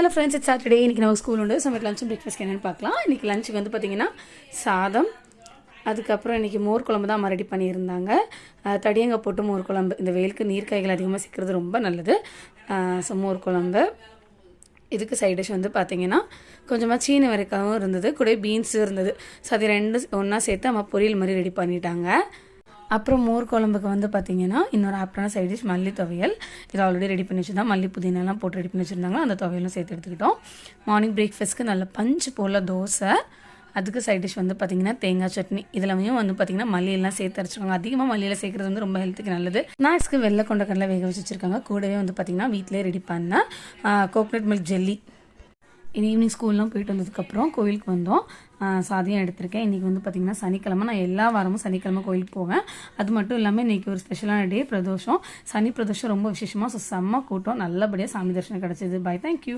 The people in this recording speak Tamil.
Hello friends, it's Saturday. இன்றைக்கி நம்ம ஸ்கூல் உண்டு. ஸோ லஞ்ச் பிரேக்ஃபாஸ்ட் என்னென்னு பார்க்கலாம். இன்றைக்கி லஞ்சுக்கு வந்து பார்த்திங்கன்னா சாதம், அதுக்கப்புறம் இன்றைக்கி மோர் குழம்பு தான் அம்மா ரெடி பண்ணியிருந்தாங்க. தடியங்காய் போட்டு மோர் குழம்பு. இந்த வெயிலுக்கு நீர்க்காய்கள் அதிகமாக சிக்கிறது ரொம்ப நல்லது. ஸோ மோர் குழம்பு. இதுக்கு சைட் டிஷ் வந்து பார்த்திங்கன்னா கொஞ்சமாக சீனி வரைக்காவும் இருந்தது, கூட பீன்ஸும் இருந்தது. ஸோ அது ரெண்டு ஒன்றா சேர்த்து அம்மா பொரியல் மாதிரி ரெடி பண்ணிட்டாங்க. அப்புறம் மோர் குழம்புக்கு வந்து பார்த்திங்கன்னா இன்னொரு ஆப்டான சைட் டிஷ் மல்லி துவையல். இது ஆல்ரெடி ரெடி பண்ணி வச்சுருந்தா மல்லி புதினாலாம் போட்டு ரெடி பண்ணி வச்சுருந்தாங்க. அந்த துவையலும் சேர்த்து எடுத்துக்கிட்டோம். மார்னிங் பிரேக்ஃபாஸ்ட்டுக்கு நல்ல பஞ்சு போல் தோசை. அதுக்கு சைட் டிஷ் வந்து பார்த்திங்கன்னா தேங்காய் சட்னி. இதிலையும் வந்து பார்த்திங்கன்னா மல்லியெல்லாம் சேர்த்து அரைச்சிருக்காங்க. அதிகமாக மல்லியில் சேர்க்குறது வந்து ரொம்ப ஹெல்த்துக்கு நல்லது. ஸ்நாக்ஸ்க்கு வெள்ளை கொண்ட கடலை வேக வச்சு வச்சுருக்காங்க. கூடவே வந்து பார்த்திங்கன்னா வீட்டிலே ரெடி பண்ண கோகோனட் மில்க் ஜெல்லி. ஈவினிங் ஸ்கூல்லாம் போயிட்டு வந்ததுக்கப்புறம் கோயிலுக்கு வந்தோம். சாதியம் எடுத்திருக்கேன். இன்றைக்கி வந்து பார்த்திங்கன்னா சனிக்கிழமை. நான் எல்லா வாரமும் சனிக்கிழமை கோயிலுக்கு போவேன். அது மட்டும் இல்லாமல் இன்றைக்கி ஒரு ஸ்பெஷலான டே, பிரதோஷம். சனி பிரதோஷம் ரொம்ப விசேஷமாக. ஸோ செம்ம கூட்டம். நல்லபடியாக சாமி தரிசனம் கிடச்சிது. Bye, thank you.